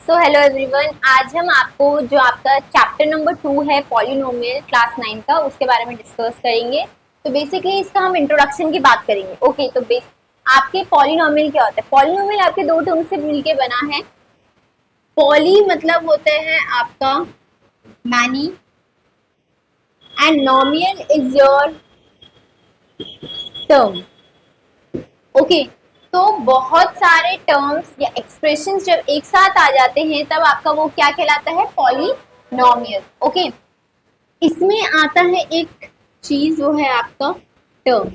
So hello everyone, आज हम आपको जो आपका चैप्टर नंबर 2 है पॉलिनोमियल क्लास 9 का, उसके बारे में डिस्कस करेंगे। तो बेसिकली इसका हम इंट्रोडक्शन की बात करेंगे। ओके, तो आपके पॉलिनोमियल क्या होता है? पॉलिनोमियल आपके दो टर्म से मिलके बना है। पॉली मतलब होता है आपका many and नोमियल is your term. Okay, तो बहुत सारे टर्म्स या एक्सप्रेशंस जब एक साथ आ जाते हैं तब आपका वो क्या कहलाता है? पॉलिनोमियल। ओके, इसमें आता है एक चीज, वो है आपका टर्म।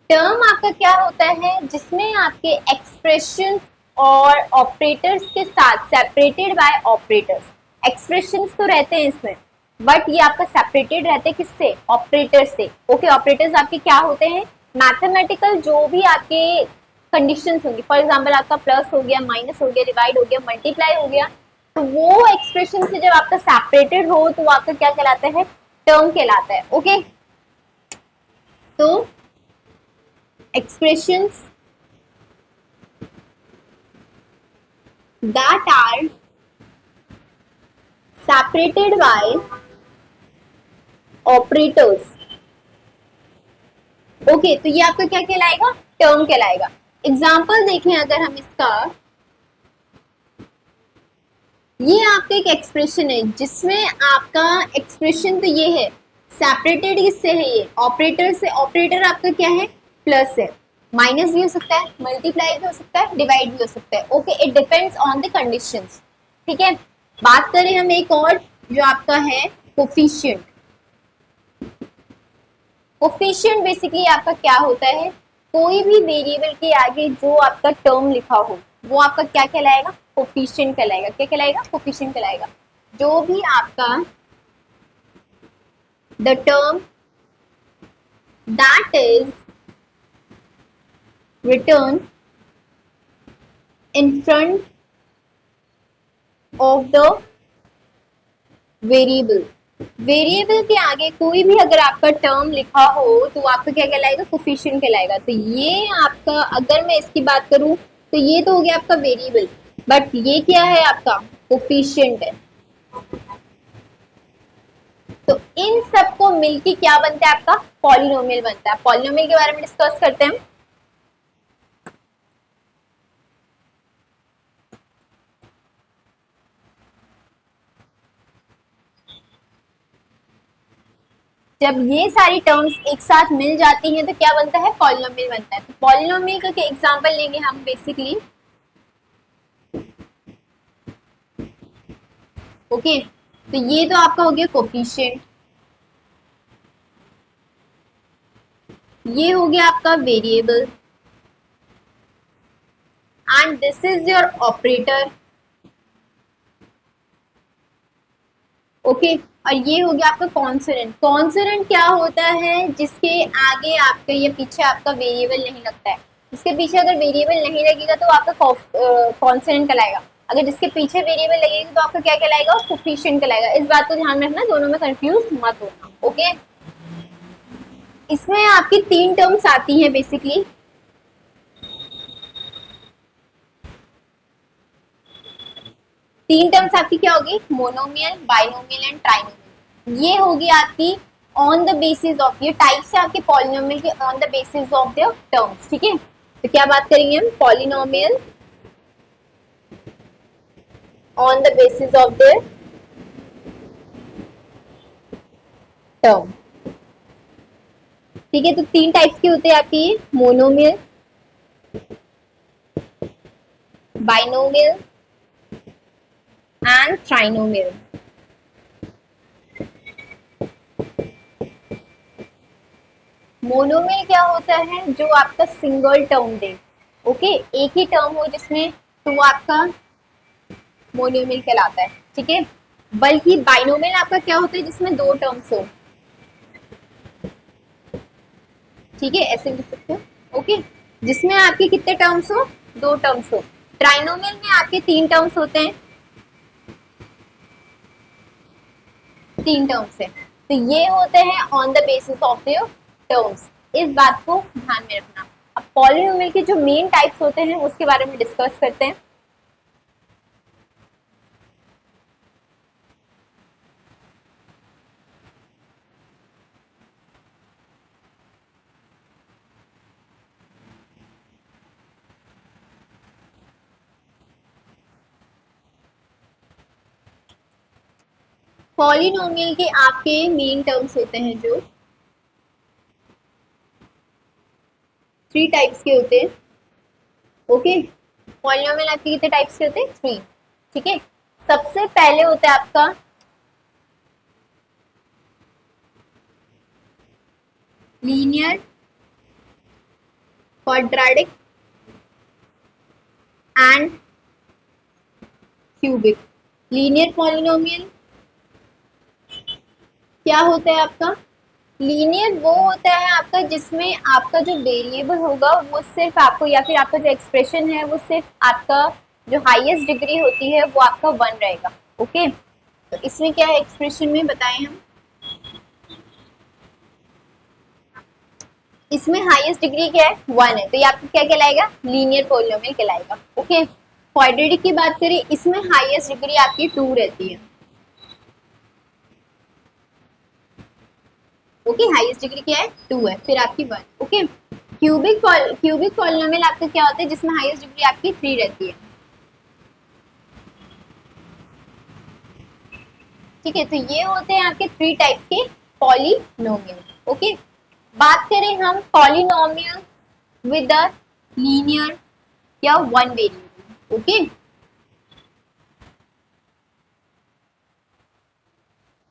टर्म आपका क्या होता है? जिसमें आपके एक्सप्रेशन और ऑपरेटर्स के साथ सेपरेटेड बाय ऑपरेटर्स। एक्सप्रेशंस तो रहते हैं इसमें, बट ये आपका सेपरेटेड रहते हैं किससे? ऑपरेटर से। ओके, ऑपरेटर्स आपके क्या होते हैं? मैथमेटिकल जो भी आपके कंडीशंस होंगी, फॉर एग्जांपल आपका प्लस हो गया, माइनस हो गया, डिवाइड हो गया, मल्टीप्लाई हो गया, तो वो एक्सप्रेशन से जब आपका सेपरेटेड हो तो आपका क्या कहलाता है? टर्म कहलाता है। ओके, तो expressions that are separated by operators। Okay, तो ये आपका क्या कहलाएगा? टर्म कहलाएगा। एग्जाम्पल देखें अगर हम इसका, ये आपका एक एक्सप्रेशन है जिसमें आपका एक्सप्रेशन तो ये है, सेपरेटेड किससे है? ये ऑपरेटर से। ऑपरेटर आपका क्या है? प्लस है। माइनस भी हो सकता है, मल्टीप्लाई भी हो सकता है, डिवाइड भी हो सकता है। Okay, it depends on the conditions. ठीक है, बात करें हम एक और जो आपका है कोफिशिएंट। कोफिशिएंट बेसिकली आपका क्या होता है? कोई भी वेरिएबल के आगे जो आपका टर्म लिखा हो वो आपका क्या कहलाएगा? कोफिशिएंट कहलाएगा। क्या कहलाएगा? कोफिशिएंट कहलाएगा। जो भी आपका the term that is return in front of the variable. Variable के आगे कोई भी अगर आपका टर्म लिखा हो तो आपका क्या कहलाएगा? कोफिशिएंट कहलाएगा। तो ये आपका, अगर मैं इसकी बात करूं तो ये तो हो गया आपका वेरिएबल, बट ये क्या है? आपका कोफिशिएंट है। तो इन सबको मिलके क्या बनता है? आपका पॉलिनोमियल बनता है। पॉलिनोमियल के बारे में डिस्कस करते हैं। जब ये सारी टर्म्स एक साथ मिल जाती हैं तो क्या बनता है? पॉलिनोमियल बनता है। तो पॉलिनोमियल का एग्जांपल लेंगे हम बेसिकली। ओके, तो ये तो आपका हो गया कोफिशिएंट, ये हो गया आपका variable, and this is your operator. Okay, और ये हो गया आपका कॉन्सोनेंट। कॉन्सोनेंट क्या होता है? जिसके आगे आपका या पीछे आपका वेरिएबल नहीं लगता है। जिसके पीछे अगर वेरिएबल नहीं लगेगा तो आपका कॉन्सोनेंट कहलाएगा। अगर जिसके पीछे वेरिएबल लगेगा तो आपका क्या कहलाएगा? कोफिशिएंट कहलाएगा। इस बात को ध्यान में रखना, दोनों में कंफ्यूज मत होना। ओके, इसमें आपकी तीन टर्म्स आती हैं बेसिकली। तीन टर्म्स आपकी क्या होगी? Monomial, binomial and trinomial. ये होगी आपकी ऑन द बेसिस ऑफ, ये टाइप्स है आपके पॉलिनोमियल के on the basis of the terms. ठीक है, तो क्या बात करेंगे हम? Polynomial on the basis of the term. ठीक है, तो तीन टाइप्स के होते हैं आपकी, monomial, binomial and trinomial. Monomial क्या होता है? जो आपका सिंगल टर्म दे। ओके, एक ही टर्म हो जिसमें, तो वो आपका मोनोमियल कहलाता है। ठीक है, बल्कि बाइनोमियल आपका क्या होता है? जिसमें दो टर्म्स हो। ठीक है, ऐसे लिख सकते हो। ओके, जिसमें आपके कितने टर्म्स हो? दो टर्म्स हो। ट्राइनोमियल में आपके तीन टर्म्स होते हैं, तीन टर्म्स है। तो ये होते हैं on the basis of the terms. इस बात को ध्यान में रखना। अब पॉलिनोमियल के जो मेन टाइप्स होते हैं उसके बारे में डिस्कस करते हैं। पॉलिनोमियल के आपके मेन टर्म्स होते हैं जो 3 टाइप्स के होते हैं। ओके, पॉलिनोमियल आपके कितने टाइप्स के होते हैं? 3। ठीक है, सबसे पहले होता है आपका linear quadratic and cubic. Linear polynomial क्या होता है आपका? लीनियर वो होता है आपका जिसमें आपका जो वेरिएबल होगा वो सिर्फ आपको, या फिर आपका जो एक्सप्रेशन है वो सिर्फ आपका जो हाईएस्ट डिग्री होती है वो आपका 1 रहेगा। ओके, तो इसमें क्या है एक्सप्रेशन में बताएं हम, इसमें हाईएस्ट डिग्री क्या है? 1 है, तो ये आपका क्या कहलाएगा? लीनियर पॉलिनोमियल कहलाएगा। ओके, क्वाड्रेटिक की बात करें, इसमें हाईएस्ट डिग्री आपकी 2 रहती है। ओके, हाईएस्ट डिग्री क्या है? 2 है, फिर आपकी 1। ओके, क्यूबिक पॉलिनोमियल आपका क्या होता है जिसमें हाईएस्ट डिग्री आपकी 3 रहती है। ठीक है, तो ये होते हैं आपके 3 टाइप के पॉलिनोमियल। ओके, बात करें हम पॉलिनोमियल विद द लीनियर या 1 variable. Okay,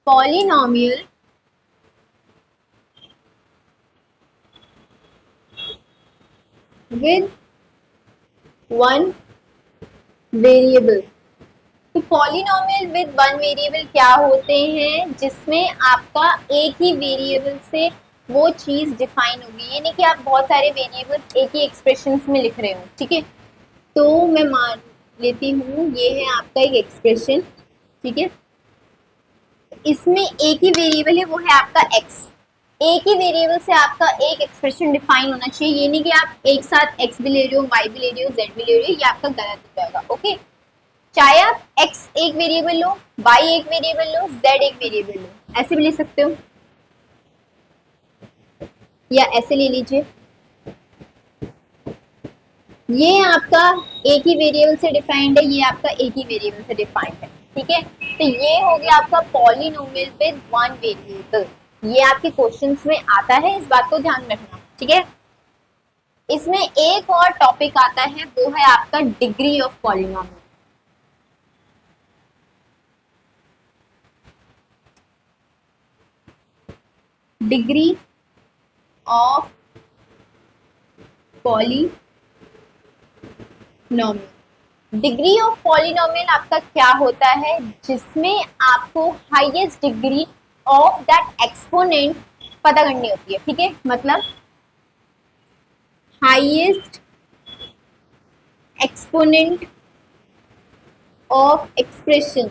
polynomial with 1 variable. तो पॉलिनोमियल विद 1 वेरिएबल क्या होते हैं? जिसमें आपका एक ही वेरिएबल से वो चीज डिफाइन होगी, यानी कि आप बहुत सारे वेरिएबल एक ही एक्सप्रेशंस में लिख रहे हो। ठीक है, तो मैं मान लेती हूँ ये है आपका एक एक्सप्रेशन। ठीक है, इसमें एक ही वेरिएबल है, वो है आपका x। एक ही वेरिएबल से आपका एक एक्सप्रेशन डिफाइन होना चाहिए, ये नहीं कि आप एक साथ x भी ले रहे हो, y भी ले रहे हो, z भी ले रहे हो, ये आपका गलत हो जाएगा। ओके, चाहे आप x एक वेरिएबल लो, y एक वेरिएबल लो, z एक वेरिएबल लो, ऐसे भी ले सकते हो, या ऐसे ले लीजिए। ये आपका एक ही वेरिएबल से डिफाइंड है, ये आपका एक ही वेरिएबल से डिफाइंड है। ठीक है, तो ये हो गया आपका पॉलिनोमियल विद 1 वेरिएबल। ये आपके क्वेश्चंस में आता है, इस बात को ध्यान रखना। ठीक है, इसमें एक और टॉपिक आता है, वो है आपका degree of polynomial. Degree of polynomial. Degree of polynomial आपका क्या होता है? जिसमें आपको highest degree of that exponent पता करनी होती है। ठीक है, मतलब हाईएस्ट एक्सपोनेंट ऑफ एक्सप्रेशन,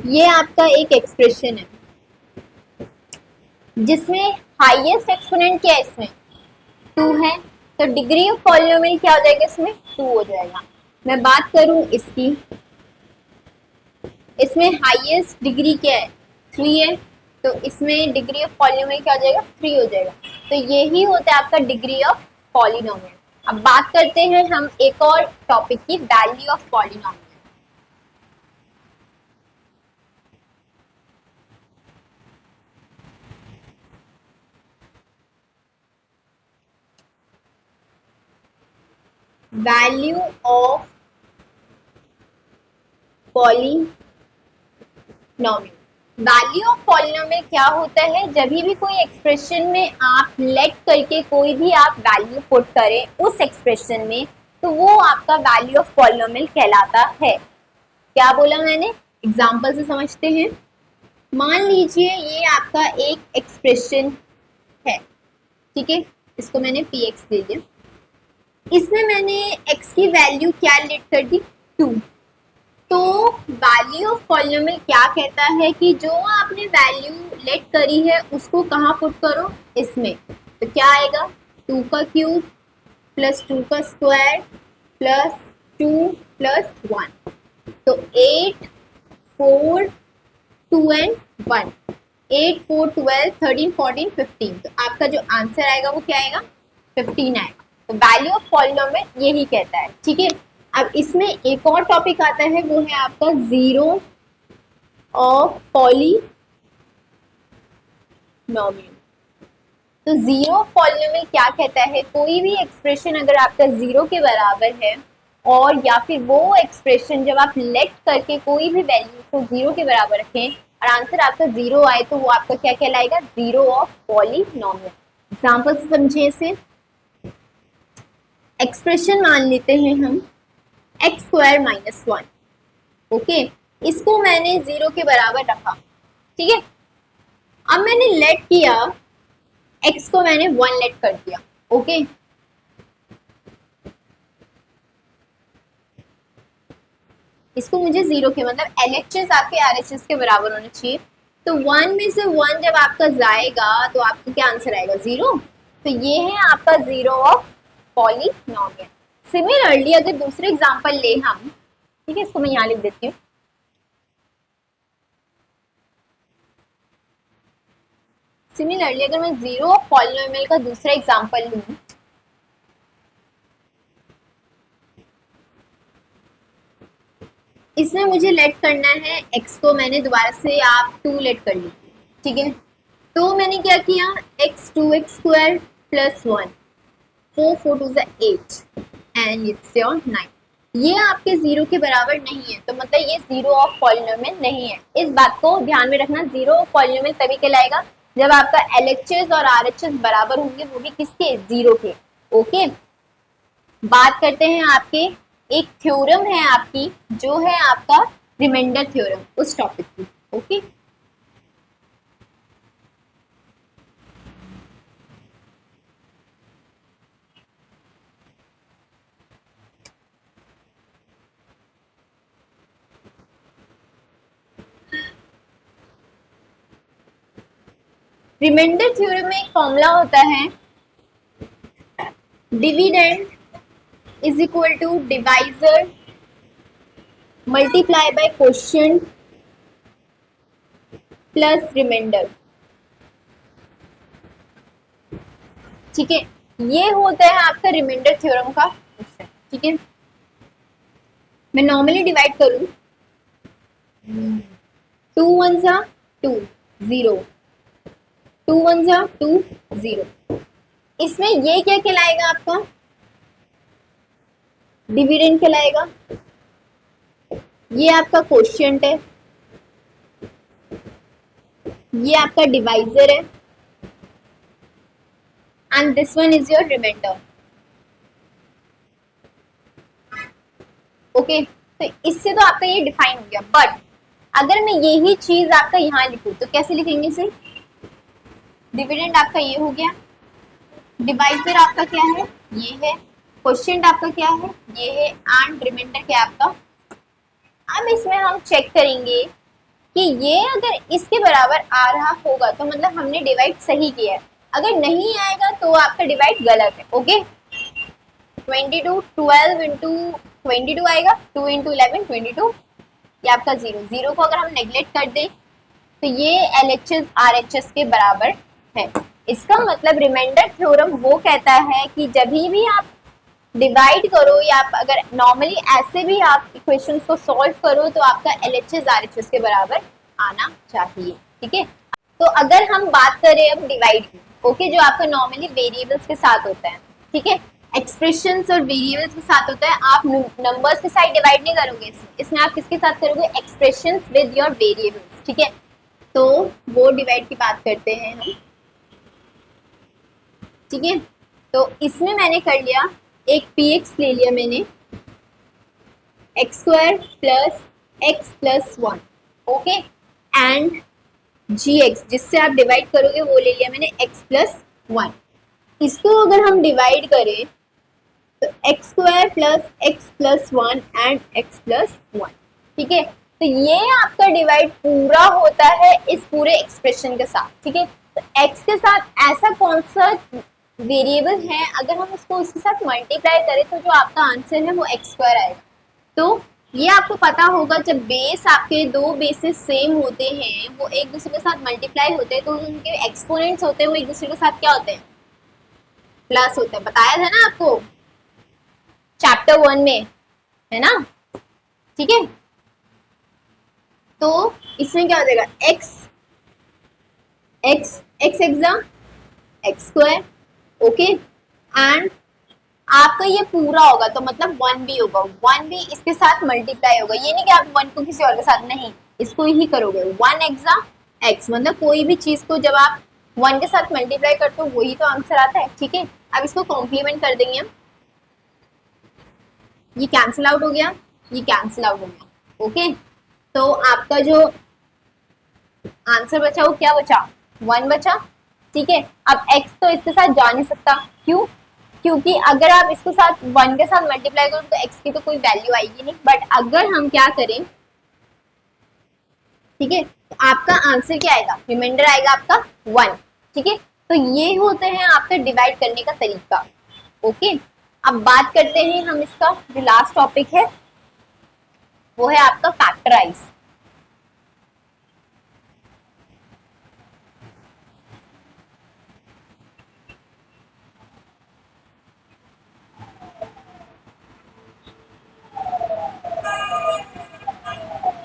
ये आपका एक एक्सप्रेशन है जिसमें हाईएस्ट एक्सपोनेंट क्या है? इसमें 2 है, तो डिग्री ऑफ पॉलिनोमियल क्या हो जाएगा? इसमें 2 हो जाएगा। मैं बात करूं इसकी, इसमें हाईएस्ट डिग्री क्या है? 3 है, तो इसमें डिग्री ऑफ पॉलिनोमियल क्या हो जाएगा? 3 हो जाएगा। तो यही होता है आपका डिग्री ऑफ पॉलिनोमियल। अब बात करते हैं हम एक और टॉपिक की, value of polynomial. Value of polynomial. Value of polynomial क्या होता है? जब भी कोई एक्सप्रेशन में आप लेट करके कोई भी आप वैल्यू पुट करें उस एक्सप्रेशन में, तो वो आपका वैल्यू ऑफ पॉलिनोमियल कहलाता है। क्या बोला मैंने? एग्जाम्पल से समझते हैं। मान लीजिए ये आपका एक एक्सप्रेशन है। ठीक है, इसको मैंने px दे दिया, इसमें मैंने x की वैल्यू क्या लेट कर दी? 2। तो वैल्यू ऑफ पॉलिनोमियल क्या कहता है कि जो आपने वैल्यू लेट करी है उसको कहाँ पुट करो? इसमें। तो क्या आएगा? 2 का क्यूब प्लस 2 का स्क्वायर प्लस 2 प्लस 1, तो 8 4 2 एंड 1, 8 4 12 13 14 15। तो आपका जो आंसर आएगा वो क्या आएगा? 15 आएगा। तो वैल्यू ऑफ पॉलिनोमियल यही कहता है। ठीक है, अब इसमें एक और टॉपिक आता है, वो है आपका जीरो ऑफ पॉलिनोमियल। तो जीरो ऑफ पॉलिनोमियल क्या कहता है, कोई भी एक्सप्रेशन अगर आपका जीरो के बराबर है और या फिर वो एक्सप्रेशन जब आप लेट करके कोई भी वैल्यू को जीरो के बराबर रखें और आंसर आपका जीरो आए, तो वो आपका क्या कहलाएगा, जीरो ऑफ पॉलिनोमियल। एग्जाम्पल से समझिए इसे। एक्सप्रेशन मान लेते हैं हम x square minus one. Okay, इसको मैंने जीरो के बराबर रखा, ठीक है। अब मैंने लेट किया, एक्स को मैंने वन लेट कर दिया। ओके, इसको मुझे जीरो के मतलब एलएचएस आपके आरएचएस के बराबर होना चाहिए। तो वन में से वन जब आपका जाएगा तो आपका क्या आंसर आएगा, जीरो। तो ये है आपका जीरो ऑफ पॉलिनोमियल। सिमिलरली अगर दूसरे एग्जांपल ले हम, ठीक है, इसको मैं यहाँ लिख देती हूँ। सिमिलरली अगर मैं जीरो ऑफ पॉलिनोमियल का दूसरा एग्जांपल लूँ, इसमें मुझे लेट करना है एक्स को, मैंने दोबारा से आप टू लेट कर ली, ठीक है। तो मैंने क्या किया, x two x square plus one, four four two ज़ा eight and it's your nine. ये आपके जीरो के बराबर नहीं है, तो मतलब ये जीरो ऑफ पॉलिनोमियल नहीं है। इस बात को ध्यान में रखना, जीरो ऑफ पॉलिनोमियल तभी कहलाएगा जब आपका एलएचएस और आरएचएस बराबर होंगे, वो भी किसके, जीरो के। ओके, बात करते हैं आपके, एक थ्योरम है आपकी जो है आपका रिमाइंडर थ्योरम, उस टॉपिक की। ओके, रिमाइंडर थ्योरम में एक फॉर्मूला होता है, dividend is equal to divisor multiply by quotient plus remainder. ठीक है, ये होता है आपका रिमाइंडर थ्योरम का क्वेश्चन। ठीक है, मैं नॉर्मली डिवाइड करूं, टू वन जा टू, जीरो, टू वन जा टू, जीरो। इसमें ये क्या कहलाएगा, आपका डिविडेंड कहलाएगा, ये आपका क्वोशिएंट है, ये आपका डिवाइजर है, and this one is your remainder. Okay, तो इससे तो आपका ये डिफाइन हो गया। बट अगर मैं यही चीज आपका यहाँ लिखूं तो कैसे लिखेंगे इसे, डिविडेंड आपका ये हो गया, डिवाइजर आपका क्या है, ये है, क्वोशिएंट आपका क्या है, ये है, एंड रिमाइंडर क्या है आपका। अब इसमें हम चेक करेंगे कि ये अगर इसके बराबर आ रहा होगा तो मतलब हमने डिवाइड सही किया है, अगर नहीं आएगा तो आपका डिवाइड गलत है। ओके, 22 12 इंटू 22 आएगा, 2 इंटू 11 22, ये आपका जीरो। जीरो को अगर हम नेग्लेक्ट कर दें तो ये एलएचएस आरएचएस के बराबर है। इसका मतलब रिमाइंडर थ्योरम वो कहता है कि जब भी आप डिवाइड करो या आप अगर नॉर्मली ऐसे भी आप इक्वेशंस को सॉल्व करो तो आपका एलएचएस आरएचएस के बराबर आना चाहिए। ठीक है, तो अगर हम बात करें अब डिवाइड की, ओके, जो आपका नॉर्मली वेरिएबल्स के साथ होता है, ठीक है, एक्सप्रेशंस और वेरिएबल्स के साथ होता है, आप नंबर्स के साथ डिवाइड नहीं करोगे, इसमें आप किसके साथ करोगे, एक्सप्रेशंस विद योर वेरिएबल्स। ठीक है, तो वो डिवाइड की बात करते हैं हम। ठीक है, तो इसमें मैंने कर लिया, एक px ले लिया मैंने, x square plus x plus one, okay, and gx जिससे आप डिवाइड करोगे वो ले लिया मैंने x प्लस वन। इसको अगर हम डिवाइड करें तो x square plus x plus one and x plus one. ठीक है, तो ये आपका डिवाइड पूरा होता है इस पूरे एक्सप्रेशन के साथ। ठीक है, तो x के साथ ऐसा कौन सा वेरिएबल है, अगर हम उसको उसके साथ मल्टीप्लाई करें तो जो आपका आंसर है वो एक्स स्क्वायर आएगा। तो ये आपको पता होगा, जब बेस आपके दो बेसिस सेम होते हैं, वो एक दूसरे के साथ मल्टीप्लाई होते हैं, तो उनके एक्सपोनेंट्स होते हैं वो एक दूसरे के साथ क्या होते हैं, प्लस होते हैं। बताया था ना आपको चैप्टर 1 में, है ना, ठीक है। तो इसमें क्या हो जाएगा, x x x exam x square, okay. And आपका ये पूरा होगा तो मतलब 1b होगा, 1b इसके साथ मल्टीप्लाई होगा, ये नहीं कि आप 1 को किसी और के साथ, नहीं, इसको ही करोगे 1 एग्जाम एक्स, मतलब कोई भी चीज को जब आप 1 के साथ मल्टीप्लाई करते हो वही तो आंसर आता है, ठीक है। अब इसको कॉम्प्लीमेंट कर देंगे हम, ये कैंसिल आउट हो गया, ये कैंसिल आउट हो गया, ओके। तो आपका जो आंसर बचा वो क्या बचा, 1 बचा, ठीक है। अब x तो इसके साथ जा नहीं सकता, क्यों, क्योंकि अगर आप इसके साथ 1 के साथ मल्टीप्लाई करो तो x की तो कोई वैल्यू आएगी नहीं, बट अगर हम क्या करें, ठीक है, तो आपका आंसर क्या आएगा, रिमाइंडर आएगा आपका 1, ठीक है। तो ये होते हैं आपका डिवाइड करने का तरीका, ओके। अब बात करते हैं हम इसका जो लास्ट टॉपिक है वो है आपका फैक्टराइज।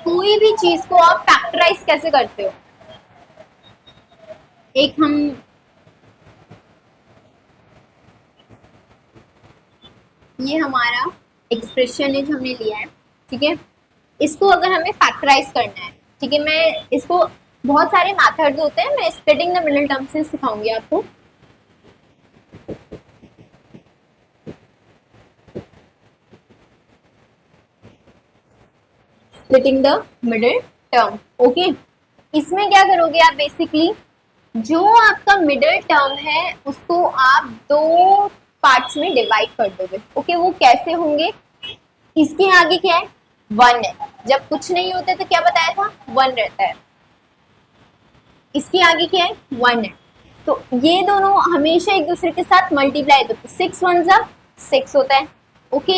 कोई भी चीज को आप फैक्टराइज कैसे करते हो, एक हम ये हमारा एक्सप्रेशन है जो हमने लिया है, ठीक है, इसको अगर हमें फैक्टराइज करना है, ठीक है, मैं इसको बहुत सारे मेथड्स होते हैं, मैं स्प्लिटिंग द मिडिल टर्म से सिखाऊंगी आपको। Splitting the middle term, okay. इसमें क्या करोगे आप, बेसिकली जो आपका मिडिल टर्म है उसको आप दो पार्ट्स में डिवाइड कर दोगे, ओके। वो कैसे होंगे, इसके आगे क्या है, 1 है, जब कुछ नहीं होता तो क्या बताया था, 1 रहता है, इसके आगे क्या है, 1 है, तो ये दोनों हमेशा एक दूसरे के साथ मल्टीप्लाई होते हैं, 6 1 जा 6 होता है, ओके।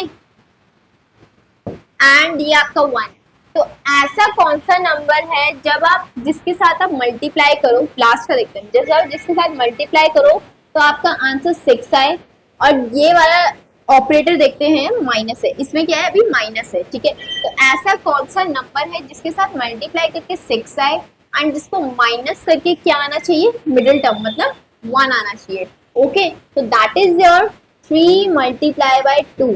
एंड ये आपका 1, तो ऐसा कौन सा नंबर है जब आप जिसके साथ आप मल्टीप्लाई करो, लास्ट का देखते हैं, जब आप जिसके साथ मल्टीप्लाई करो तो आपका आंसर 6 आए, और ये वाला ऑपरेटर देखते हैं माइनस है, इसमें क्या है, अभी माइनस है, ठीक है। तो ऐसा कौन सा नंबर है जिसके साथ मल्टीप्लाई करके 6 आए एंड जिसको माइनस करके क्या आना चाहिए, मिडिल टर्म मतलब 1 आना चाहिए, ओके। तो that is your 3 multiply by 2,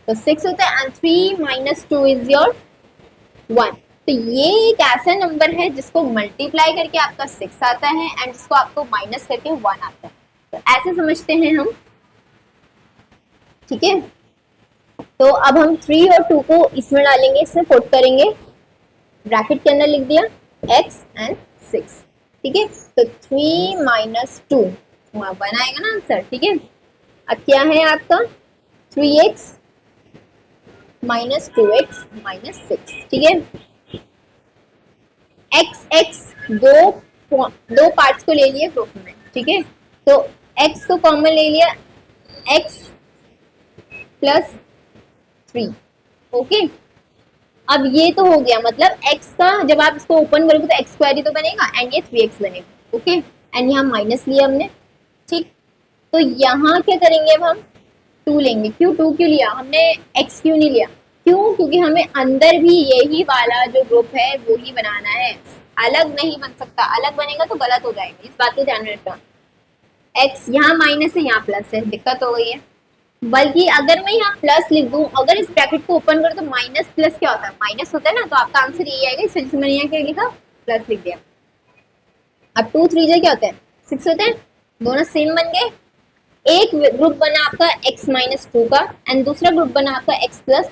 तो 6 होता है एंड 3 माइनस 2 इज योर 1। तो ये एक ऐसा नंबर है जिसको मल्टीप्लाई करके आपका 6 आता है एंड जिसको आपको माइनस करके 1 आता है, तो ऐसे समझते हैं हम, ठीक है। तो अब हम 3 और 2 को इसमें डालेंगे, इसमें पुट करेंगे, ब्रैकेट के अंदर लिख दिया x एंड 6, ठीक है। तो 3 माइनस 2 1 आएगा ना आंसर, ठीक है। अब क्या है आपका 3x माइनस 2x माइनस 6, ठीक है। x दो पार्ट्स को ले लिया ग्रुप में, ठीक है। तो x को कॉमन ले लिया, x प्लस 3, ओके। अब ये तो हो गया, मतलब x का जब आप इसको ओपन करोगे तो x स्क्वायर ही तो बनेगा एंड ये 3x बनेगा, ओके। एंड यहाँ माइनस लिया हमने, ठीक। तो यहाँ क्या करेंगे, अब हम 2 लेंगे, क्यों 2 क्यों लिया हमने, x क्यों नहीं लिया, क्यों, क्योंकि हमें अंदर भी यही वाला जो ग्रुप है वो ही बनाना है, अलग नहीं बन सकता, अलग बनेगा तो गलत हो जाएगा, इस बात को ध्यान रखना। x यहाँ माइनस है, यहाँ प्लस है, दिक्कत हो गई है। बल्कि अगर मैं यहाँ प्लस लिख दूं, अगर इस ब्रैकेट को ओपन करो तो माइनस प्लस क्या होता है, माइनस होता है ना, तो आपका आंसर यही आएगा, इस वजह से मैंने यहाँ क्या लिखा, प्लस लिख दिया। अब 2 3 क्या होता है, 6 होते हैं, दोनों सेम बन गए। एक ग्रुप बना आपका x माइनस 2 का एंड दूसरा ग्रुप बना आपका x प्लस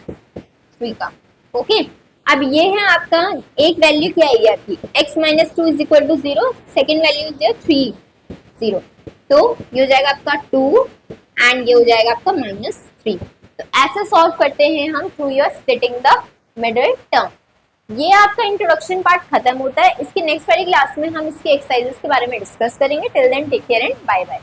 3 का, ओके। अब ये है आपका एक वैल्यू क्या आएगी आपकी, x minus 2 is equal to 0, second value is 3 0, तो ये हो जाएगा आपका 2 एंड ये हो जाएगा आपका माइनस 3। तो ऐसे सॉल्व करते हैं हम through your splitting the middle term. ये आपका इंट्रोडक्शन पार्ट खत्म होता है, इसकी नेक्स्ट वाली क्लास में हम इसके एक्सरसाइजेस के बारे में डिस्कस करेंगे। Till then take care and bye bye.